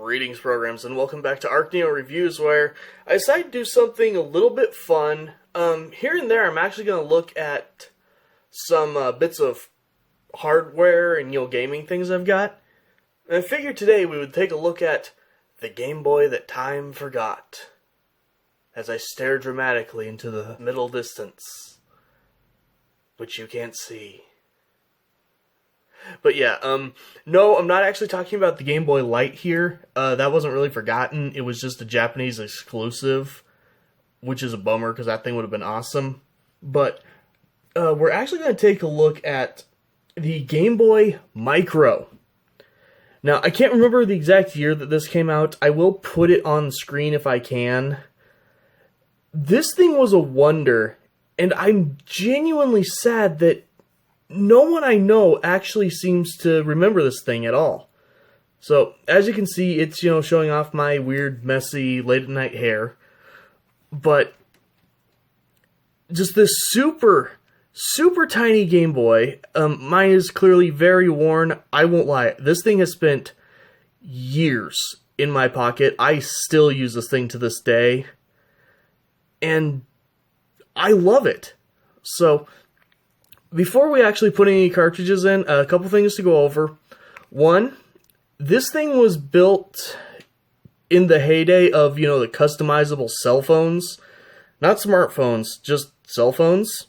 Greetings, programs, and welcome back to ArcNeo Reviews, where I decided to do something a little bit fun. Here and there, I'm actually going to look at some bits of hardware and, gaming things I've got. And I figured today we would take a look at the Game Boy that time forgot, as I stare dramatically into the middle distance, which you can't see. But yeah, no, I'm not actually talking about the Game Boy Light here. That wasn't really forgotten. It was just a Japanese exclusive, which is a bummer because that thing would have been awesome. But we're actually going to take a look at the Game Boy Micro. Now, I can't remember the exact year that this came out. I will put it on the screen if I can. This thing was a wonder, and I'm genuinely sad that no one I know actually seems to remember this thing at all. So, as you can see, it's, showing off my weird, messy, late-at-night hair. But just this super, super tiny Game Boy. Mine is clearly very worn. I won't lie. This thing has spent years in my pocket. I still use this thing to this day. And I love it. So, before we actually put any cartridges in, a couple things to go over. One, this thing was built in the heyday of, the customizable cell phones. Not smartphones, just cell phones.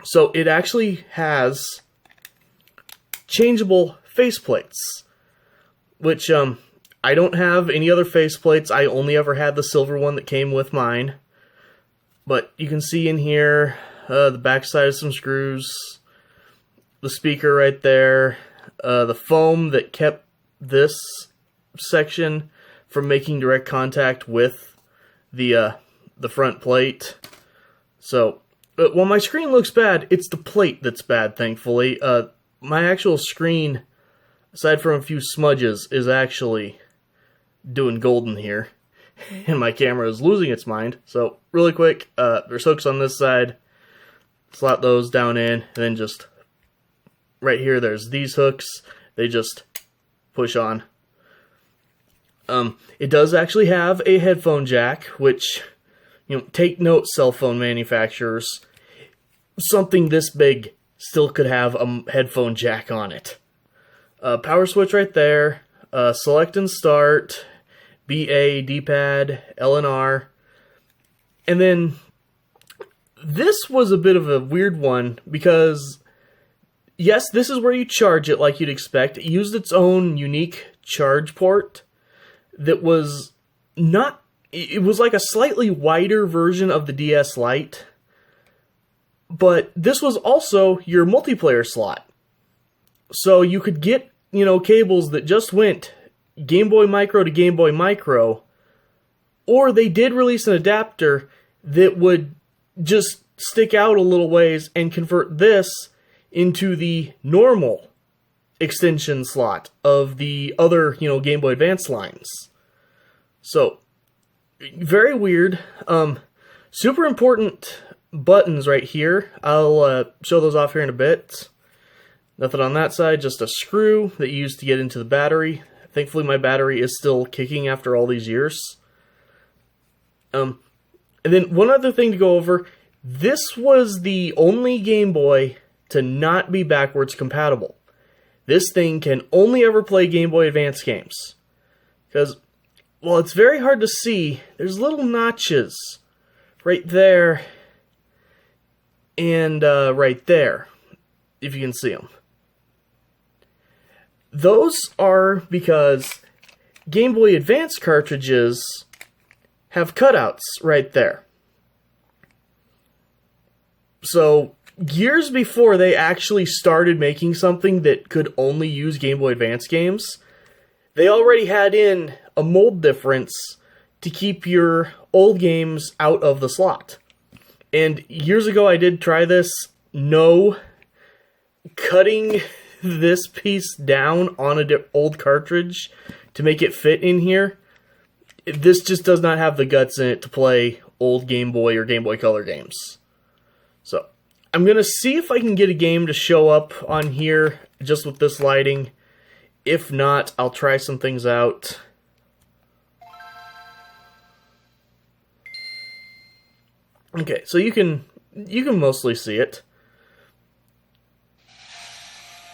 So it actually has changeable faceplates, which I don't have any other faceplates. I only ever had the silver one that came with mine. But you can see in here the backside of some screws, the speaker right there, the foam that kept this section from making direct contact with the front plate. So, while my screen looks bad, it's the plate that's bad, thankfully. My actual screen, aside from a few smudges, is actually doing golden here. And my camera is losing its mind. So, really quick, there's hooks on this side. Slot those down in, and then just right here, there's these hooks. They just push on. It does actually have a headphone jack, which, take note, cell phone manufacturers. Something this big still could have a headphone jack on it. Power switch right there. Select and start. BA, D-pad, L and R. And then this was a bit of a weird one because, yes, this is where you charge it like you'd expect. It used its own unique charge port that was not... It was like a slightly wider version of the DS Lite, but this was also your multiplayer slot. So you could get, cables that just went Game Boy Micro to Game Boy Micro, or they did release an adapter that would just stick out a little ways and convert this into the normal extension slot of the other, Game Boy Advance lines. So, very weird. Super important buttons right here. I'll show those off here in a bit. Nothing on that side, just a screw that you use to get into the battery. Thankfully, my battery is still kicking after all these years. And then one other thing to go over. This was the only Game Boy to not be backwards compatible. This thing can only ever play Game Boy Advance games. Because, well, it's very hard to see. There's little notches right there and right there, if you can see them. Those are because Game Boy Advance cartridges have cutouts right there. So, years before they actually started making something that could only use Game Boy Advance games, they already had in a mold difference to keep your old games out of the slot. And years ago I did try this. No, cutting this piece down on an old cartridge to make it fit in here, this just does not have the guts in it to play old Game Boy or Game Boy Color games. So, I'm going to see if I can get a game to show up on here just with this lighting. If not, I'll try some things out Okay, so you can mostly see it.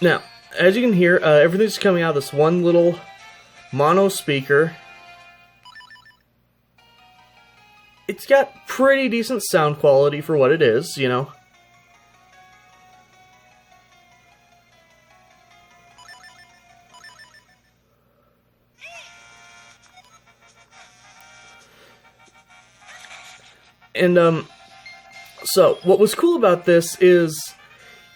Now, as you can hear, everything's coming out of this one little mono speaker. It's got pretty decent sound quality for what it is, you know. And, so, what was cool about this is,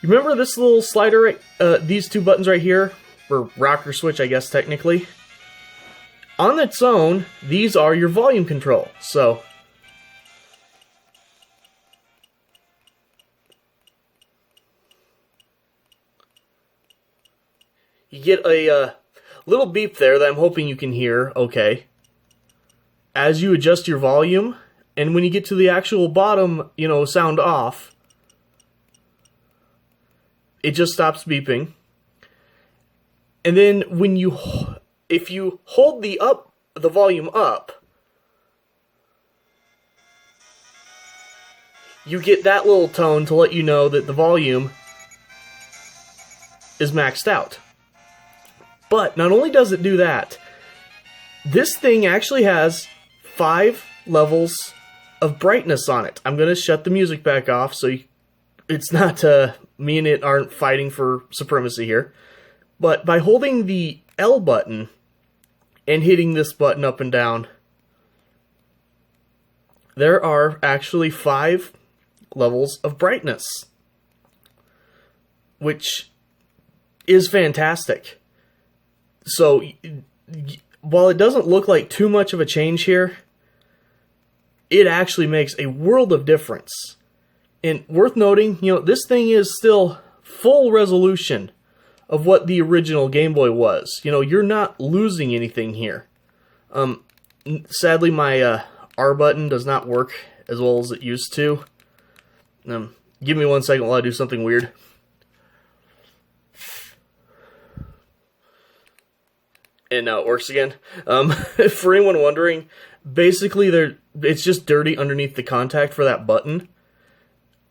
you remember this little slider, these two buttons right here, or rocker switch, I guess, technically? On its own, these are your volume control, so... You get a little beep there that I'm hoping you can hear, okay. As you adjust your volume, and when you get to the actual bottom, you know, sound off, it just stops beeping. And then when you, if you hold the volume up, you get that little tone to let you know that the volume is maxed out. But not only does it do that, this thing actually has 5 levels of brightness on it. I'm going to shut the music back off so it's not, me and it aren't fighting for supremacy here. But by holding the L button and hitting this button up and down, there are actually 5 levels of brightness, which is fantastic. So, while it doesn't look like too much of a change here, it actually makes a world of difference. And worth noting, you know, this thing is still full resolution of what the original Game Boy was. You know, you're not losing anything here. Sadly, my R button does not work as well as it used to. Give me 1 second while I do something weird. And now it works again. For anyone wondering, basically it's just dirty underneath the contact for that button.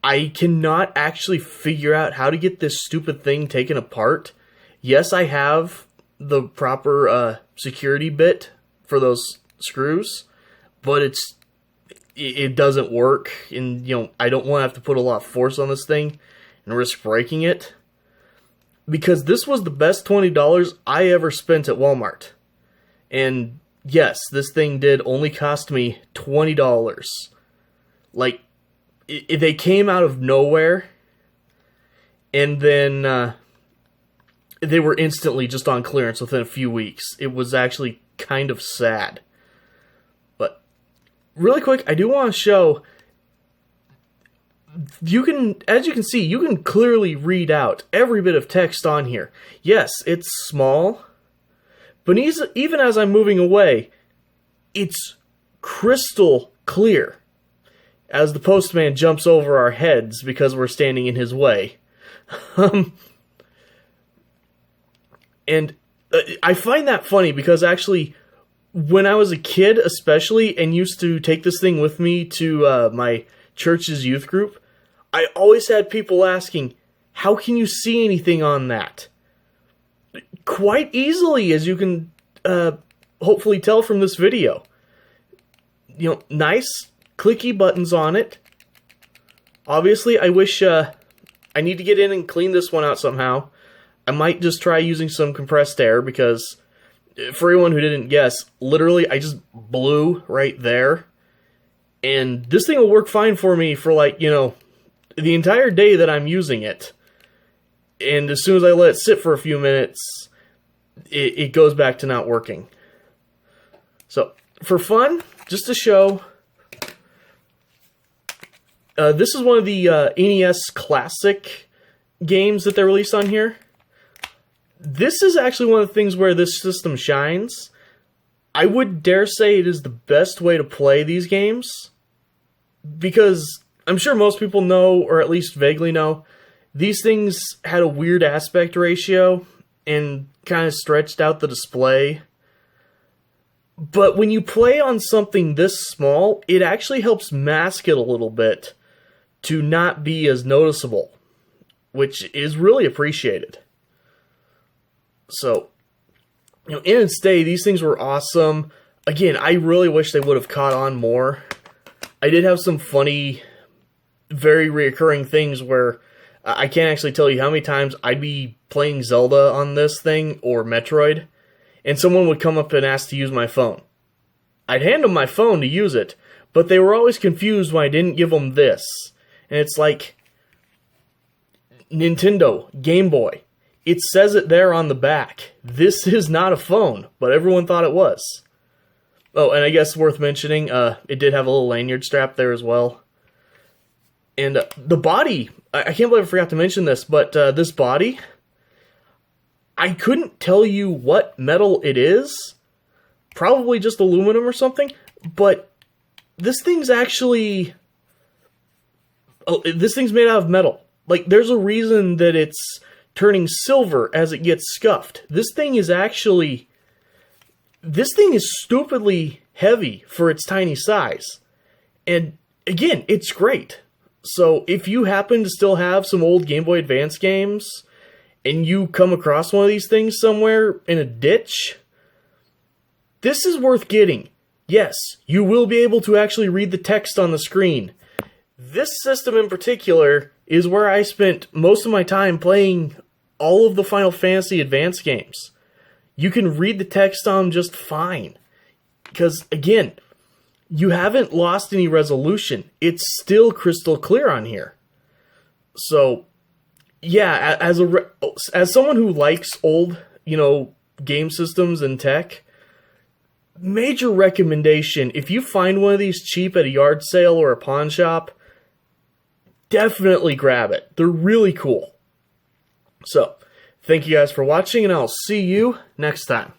I cannot actually figure out how to get this stupid thing taken apart. Yes, I have the proper security bit for those screws, but it doesn't work, and you know, I don't want to have to put a lot of force on this thing and risk breaking it. Because this was the best $20 I ever spent at Walmart. And yes, this thing did only cost me $20. Like, they came out of nowhere, and then they were instantly just on clearance within a few weeks. It was actually kind of sad. But, really quick, I do want to show... as you can see, you can clearly read out every bit of text on here. Yes, it's small, but even as I'm moving away, it's crystal clear as the postman jumps over our heads because we're standing in his way. And I find that funny because actually, when I was a kid especially, and used to take this thing with me to my church's youth group, I always had people asking, how can you see anything on that? Quite easily, as you can hopefully tell from this video. You know, nice, clicky buttons on it. Obviously, I wish I need to get in and clean this one out somehow. I might just try using some compressed air because, for anyone who didn't guess, literally I just blew right there. And this thing will work fine for me for, like, you know, the entire day that I'm using it. And as soon as I let it sit for a few minutes, it goes back to not working. So, for fun, just to show, this is one of the NES Classic games that they released on here. This is actually one of the things where this system shines. I would dare say it is the best way to play these games, because I'm sure most people know, or at least vaguely know, these things had a weird aspect ratio and kind of stretched out the display. But when you play on something this small, it actually helps mask it a little bit to not be as noticeable, which is really appreciated. So, in its day, these things were awesome. Again, I really wish they would have caught on more. I did have some funny, very reoccurring things where I can't actually tell you how many times I'd be playing Zelda on this thing, or Metroid, and someone would come up and ask to use my phone. I'd hand them my phone to use it, but they were always confused when I didn't give them this. And it's like, Nintendo, Game Boy, it says it there on the back. This is not a phone, but everyone thought it was. Oh, and I guess worth mentioning, it did have a little lanyard strap there as well. And the body, I can't believe I forgot to mention this, but this body, I couldn't tell you what metal it is. Probably just aluminum or something, but this thing's actually... this thing's made out of metal. Like, there's a reason that it's turning silver as it gets scuffed. This thing is stupidly heavy for its tiny size. And, again, it's great. So, if you happen to still have some old Game Boy Advance games, and you come across one of these things somewhere in a ditch, this is worth getting. Yes, you will be able to actually read the text on the screen. This system in particular is where I spent most of my time playing all of the Final Fantasy Advance games. You can read the text on them just fine. Because, again, you haven't lost any resolution. It's still crystal clear on here. So, yeah, as someone who likes old, game systems and tech, major recommendation, if you find one of these cheap at a yard sale or a pawn shop, definitely grab it. They're really cool. So, thank you guys for watching, and I'll see you next time.